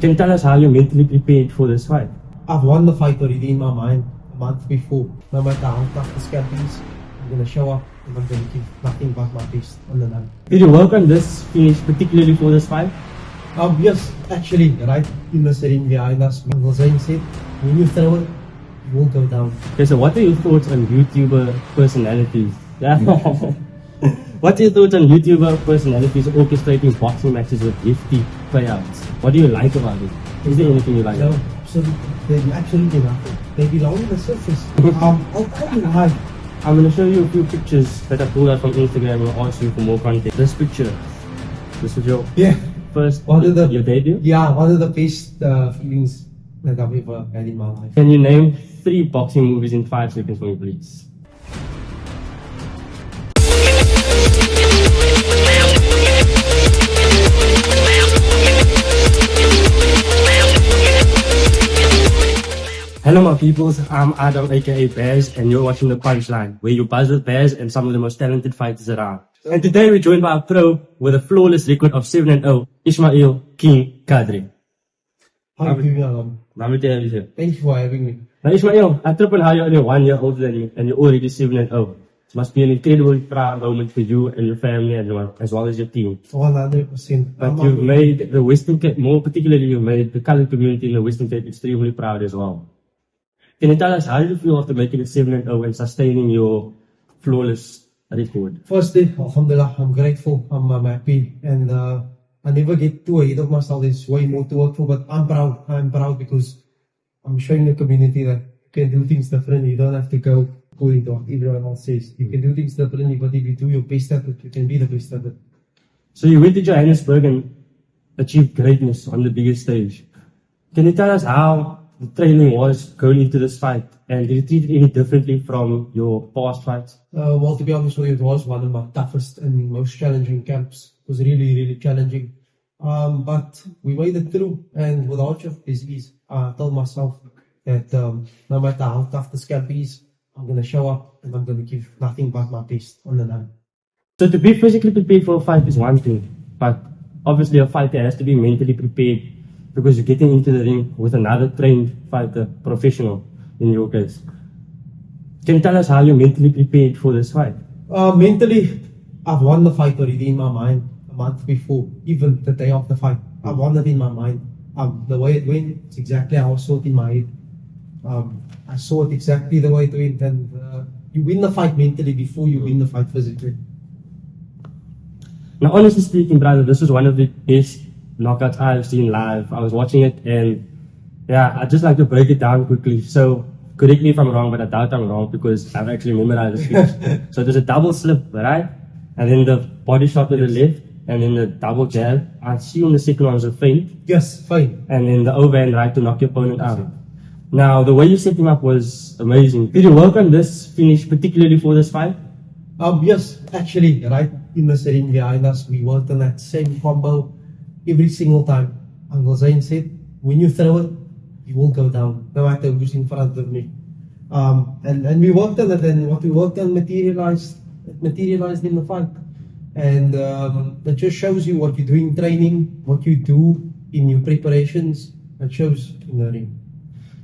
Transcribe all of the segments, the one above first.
Can you tell us how you mentally prepared for this fight? I've won the fight already in my mind a month before. No matter how tough this camp is, I'm going to show up and I'm going to give nothing but my best on the line. Did you work on this finish particularly for this fight? Yes, actually, right in the ring behind us, Uncle Zayn said, when you throw it, you will go down. Okay, so what are your thoughts on YouTuber personalities? What are your thoughts on YouTuber personalities orchestrating boxing matches with hefty payouts? What do you like about it? Is there anything you like? No, absolutely nothing. They belong on the surface. I'll tell you why. I'm going to show you a few pictures that I pulled out from Instagram and I'll ask you for more context. This picture, this was your first, your debut? Yeah, one of the best feelings that I've ever had in my life. Can you name 3 boxing movies in 5 seconds for me, please? Hello my peoples, I'm Adam aka Bears and you're watching The Punchline, where you buzz with Bears and some of the most talented fighters around. And today we're joined by a pro with a flawless record of 7-0, Ishmaeel King Kadri. How are you doing, Adam? Lovely to have you here. Thank you for having me. Now Ishmaeel, I triple how you're only 1 year older than you and you're already 7-0. It must be an incredibly proud moment for you and your family as well as your team. 100%. But you've made the Western Cape, more particularly you've made the colored community in the Western Cape extremely proud as well. Can you tell us how you feel after making it 7-0 and sustaining your flawless record? Firstly, alhamdulillah, I'm grateful, I'm happy, and I never get too ahead of myself. There's way more to work for, but I'm proud. I'm proud because I'm showing the community that you can do things differently. You don't have to go according to what everyone else says. You can do things differently, but if you do your best at it, you can be the best at it. So you went to Johannesburg and achieved greatness on the biggest stage. Can you tell us how the training was going into this fight, and did you treat it any differently from your past fights? Well, to be honest with you, it was one of my toughest and most challenging camps. It was really, really challenging. But we made it through, and with hardship is ease. I told myself that no matter how tough this camp is, I'm going to show up and I'm going to give nothing but my best on the line. So to be physically prepared for a fight is one thing, but obviously a fighter has to be mentally prepared because you're getting into the ring with another trained fighter, professional in your case. Can you tell us how you mentally prepared for this fight? Mentally, I've won the fight already in my mind a month before, even the day of the fight. I won it in my mind. The way it went, it's exactly how I saw it in my head. I saw it exactly the way it went, and you win the fight mentally before you win the fight physically. Now, honestly speaking, brother, this was one of the best knockouts I've seen live. I was watching it, and yeah, I'd just like to break it down quickly. So, correct me if I'm wrong, but I doubt I'm wrong because I've actually memorized the speech. So, there's a double slip, right? And then the body shot to the left, and then the double jab. I assume the second one was a feint. Yes, feint. And then the overhand right to knock your opponent out. Now, the way you set him up was amazing. Did you work on this finish particularly for this fight? Yes, actually, right in the ring behind us, we worked on that same combo every single time. Uncle Zayn said, when you throw it, you will go down, no matter who's in front of me. And we worked on it, and what we worked on materialized in the fight. And it just shows you what you do in training, what you do in your preparations. It shows in the ring.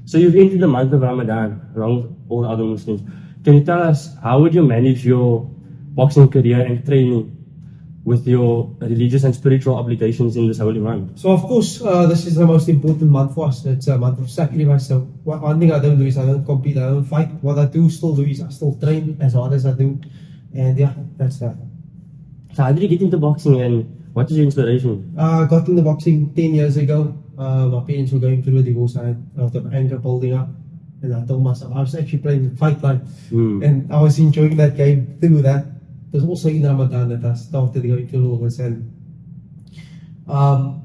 So you've entered the month of Ramadan, along with all other Muslims. Can you tell us, how would you manage your boxing career and training with your religious and spiritual obligations in this holy month? So of course, this is the most important month for us. It's a month of sacrifice. So one thing I don't do is I don't compete, I don't fight. What I do still do is I still train as hard as I do. And yeah, that's that. So how did you get into boxing and what is your inspiration? I got into boxing 10 years ago. My parents were going through a divorce. I had a lot of anger building up. And I told myself, I was actually playing Fight Line. And I was enjoying that game through that. It was also in Ramadan that I started going to Logos, and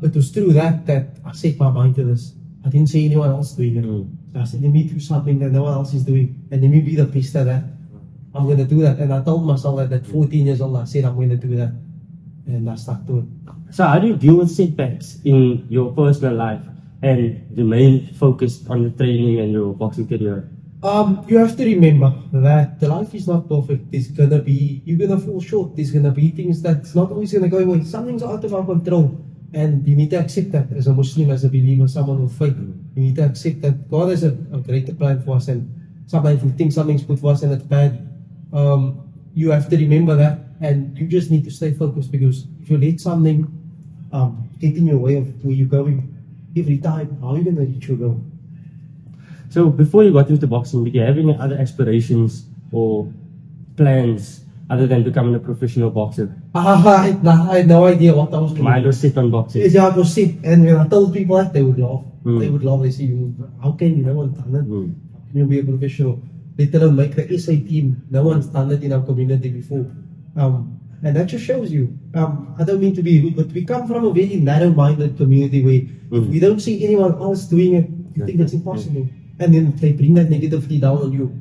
it was through that I set my mind to this. I didn't see anyone else doing it. So I said, let me do something that no one else is doing, and let me be the best at that. I'm going to do that. And I told myself that at 14 years old, I said I'm going to do that, and I stuck to it. So how do you deal with setbacks in your personal life and remain focused on your training and your boxing career? You have to remember that the life is not perfect. You're gonna fall short. There's gonna be things that's not always gonna go away. Something's out of our control. And you need to accept that as a Muslim, as a believer, someone with faith. You need to accept that God has a greater plan for us, and sometimes we think something's good for us and it's bad. You have to remember that, and you just need to stay focused, because if you let something get in your way of where you're going every time, how are you going to reach your goal? So before you got into boxing, did you have any other aspirations or plans other than becoming a professional boxer? I had no idea what I was doing. Mine was set on boxing. Yeah, I was sick, and when I told people that, they would laugh. Mm. They would laugh. They say, "How can you? No one's done it. Mm. How can you be a professional? Let alone make the SA team. No one's done it in our community before." And that just shows you. I don't mean to be rude, but we come from a very narrow-minded community where if we don't see anyone else doing it, you think it's impossible. And then they bring that negativity down on you.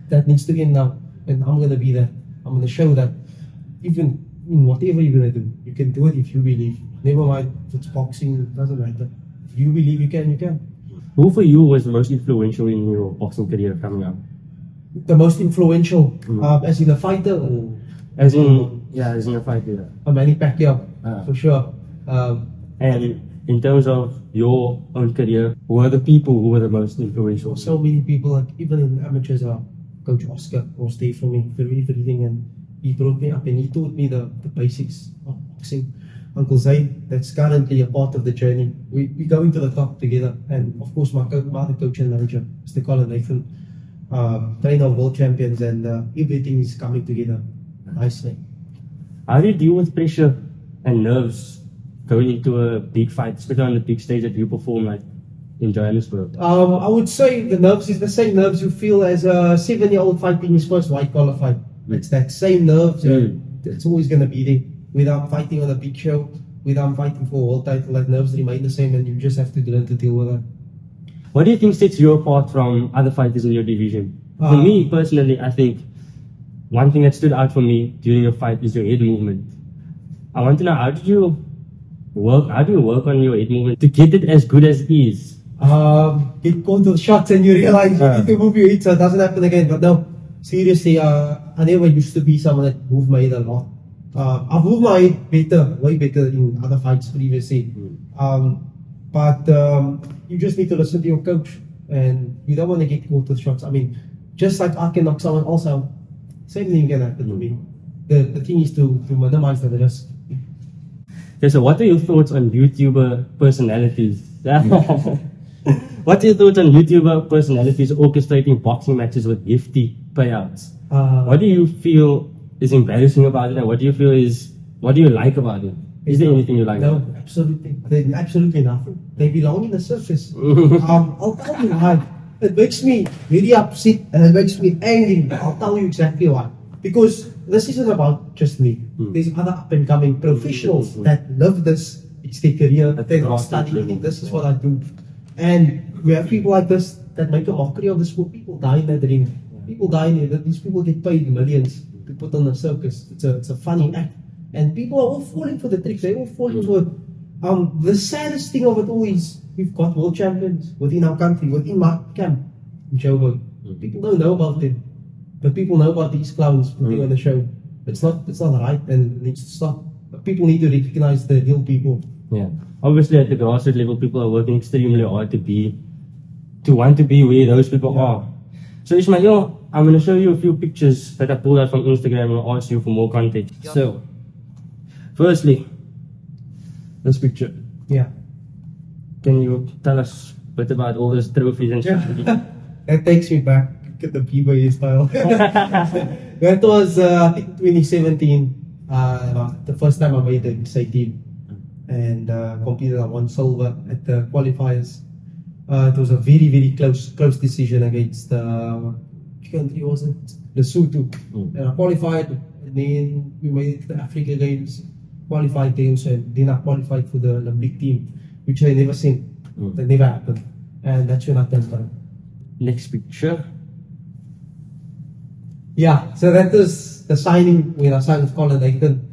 That needs to end now. And I'm going to be there. I'm going to show that even in whatever you're going to do, you can do it if you believe. Never mind if it's boxing, it doesn't matter. If you believe you can, you can. Who for you was the most influential in your boxing career coming up? The most influential, as in a fighter, or As in a fight, yeah. a Manny Pacquiao, for sure. And in terms of your own career, who are the people who were the most influential? So many people, like even in amateurs, Coach Oscar was there for me through everything, and he brought me up and he taught me the basics of boxing. Uncle Zayn, that's currently a part of the journey. We going to the top together, and of course my other coach and manager, Mr. Colin Nathan, trainer of world champions, and everything is coming together nicely. How do you deal with pressure and nerves going into a big fight, especially on the big stage that you perform, like in Johannesburg? I would say the nerves is the same nerves you feel as a 7-year-old fighting his first white collar fight. It's that same nerves. It's always going to be there. Without fighting on a big show, without fighting for a world title, that nerves remain the same, and you just have to learn to deal with that. What do you think sets you apart from other fighters in your division? For me personally, I think one thing that stood out for me during a fight is your head movement. I want to know, how do you work on your head movement to get it as good as it is? Get caught with shots and you realize you need to move your head so it doesn't happen again. But no, seriously, I never used to be someone that moved my head a lot. I've moved my head better, way better in other fights previously. But you just need to listen to your coach, and you don't want to get caught with shots. I mean, just like I can knock someone else out, same thing can happen to me. The thing is to minimize the risk. Okay, so what are your thoughts on YouTuber personalities? What are your thoughts on YouTuber personalities orchestrating boxing matches with hefty payouts? What do you feel is embarrassing about it, and what do you like about it? Is there anything you like? No, absolutely. Absolutely nothing. They belong in the circus. I'll tell you why. It makes me very upset and it makes me angry. I'll tell you exactly why. Because this isn't about just me. There's other up and coming professionals that love this. It's their career. They're not studying. This is what I do. And we have people like this that make a mockery of the sport. People die in that ring. People die in it. These people get paid millions to put on a circus. It's a funny act. And people are all falling for the tricks. They're all falling for it. The saddest thing of it all is we've got world champions within our country, within my camp in Joburg. People don't know about them, but people know about these clowns putting on the show. It's not right, and it needs to stop. But people need to recognize the real people. Yeah, obviously at the grassroots level, people are working extremely hard to want to be where those people are. So Ishmaeel, I'm going to show you a few pictures that I pulled out from Instagram and I'll ask you for more context. Yep. So, firstly, this picture. Yeah. Can you tell us a bit about all those trophies and stuff? That takes me back. Look at the Bieber hairstyle. That was, I think, 2017. The first time I made the SA team and competed. I won silver at the qualifiers. It was a very, very close decision against which country was it? Lesotho. And I qualified, and then we made it to the Africa Games, qualified there also, and then I qualified for the Olympic team, which I never seen. That never happened. And that's when I turned pro. Next picture. Yeah, so that was the signing when I signed with Colin Nathan.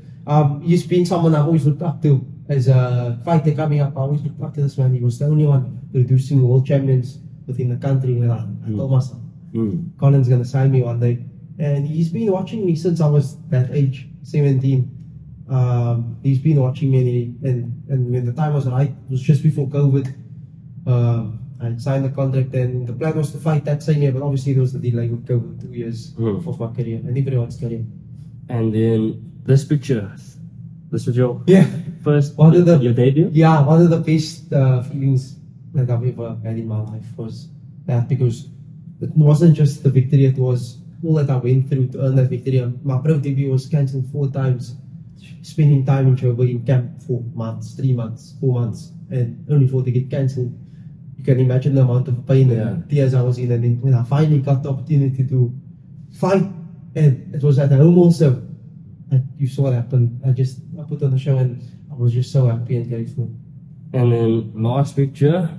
He's been someone I've always looked up to. As a fighter coming up, I always looked up to this man. He was the only one producing world champions within the country. Where I told myself, Colin's going to sign me one day. And he's been watching me since I was that age, 17. He's been watching me, and when the time was right, it was just before COVID. I signed the contract, and the plan was to fight that same year, but obviously there was the delay with COVID, 2 years of my career, and everyone's career. And then this picture. This was your first your debut? Yeah, one of the best feelings that I've ever had in my life was that, because it wasn't just the victory, it was all that I went through to earn that victory. My pro debut was cancelled 4 times, spending time in Joburg in camp for months, 3 months, 4 months, and only for it to get cancelled. You can imagine the amount of pain and tears I was in, and then when I finally got the opportunity to fight, and it was at home also, and you saw what happened. I put on the show, and I was just so happy and grateful. And then last picture,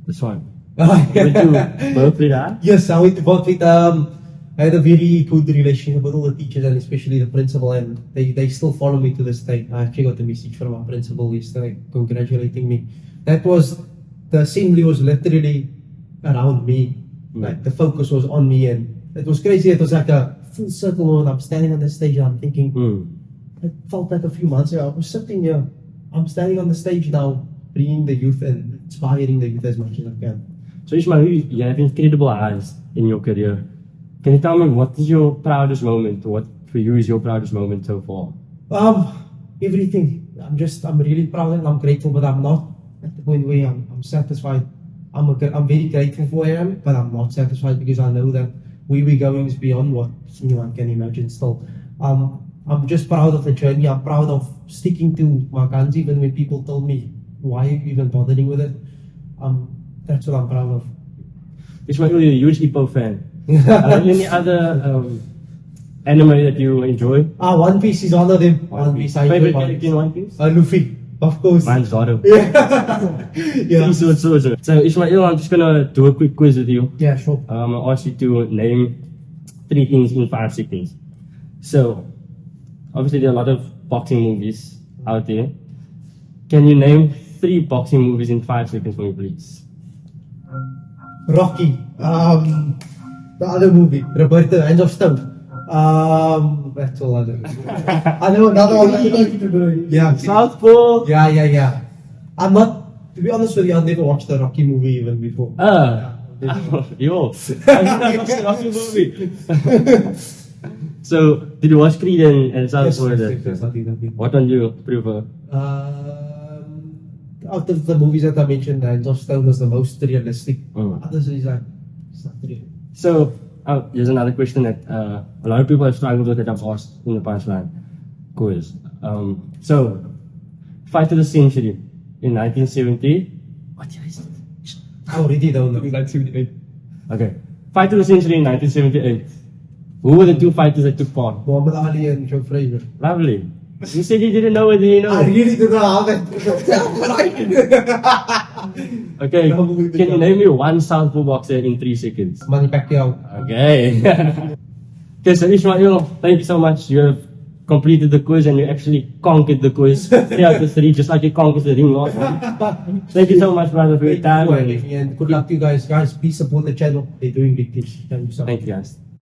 this one. Went to both with that? Yes, I went to both with I had a very good relationship with all the teachers, and especially the principal, and they still follow me to this day. I actually got a message from my principal yesterday congratulating me. That was, the assembly was literally around me. Like the focus was on me, and it was crazy. It was like a full circle moment. I'm standing on the stage and I'm thinking, it felt like a few months ago. I was sitting here. I'm standing on the stage now, bringing the youth and inspiring the youth as much as I can. So Ishmael, you have incredible highs in your career. Can you tell me what is your proudest moment? What for you is your proudest moment so far? Everything. I'm really proud and I'm grateful, but I'm not at the point where I'm satisfied. I'm very grateful for where I am, but I'm not satisfied, because I know that where we're going is beyond what anyone can imagine still. I'm just proud of the journey. I'm proud of sticking to my guns, even when people told me, why are you even bothering with it? That's what I'm proud of. Ishmael, you're a huge Hippo fan. Any other anime that you enjoy? One Piece is one of them. One Piece. Favorite character in One Piece? Luffy, of course. Mine's Zoro. Yeah. So Ishmael, I'm just gonna do a quick quiz with you. Yeah, sure. I'll ask you to name 3 things in 5 seconds. So, obviously there are a lot of boxing movies out there. Can you name 3 boxing movies in 5 seconds for me, please? Rocky. The other movie, Roberto, Hands of Stone. That's all I know. I know another one. Yeah. Southpaw. Yeah. I'm not, to be honest with you, I've never watched the Rocky movie even before. Yo, I've watched the Rocky movie. So, did you watch Creed and Southpaw? Yes, I did. What one do you prefer? Out of the movies that I mentioned, Hands of Stone was the most realistic. Others is like, it's not real. So, here's another question that a lot of people have struggled with that I've asked in the past quiz. So, Fight of the Century in 1970. What year is it? I already don't know. 1978. Okay. Fight of the Century in 1978. Who were the 2 fighters that took part? Muhammad Ali and Joe Frazier. Lovely. You said you didn't know whether you know. I really don't know how that. Okay, can you name me 1 Southpaw boxer in 3 seconds? Manny Pacquiao. Okay. Okay, so Ishmael, thank you so much. You have completed the quiz and you actually conquered the quiz 3 out of 3, just like you conquered the ring last time. Thank you so much, brother, for your time. And good luck to you guys. Guys, please support the channel. They're doing big things. Thank you so much. Thank you, guys.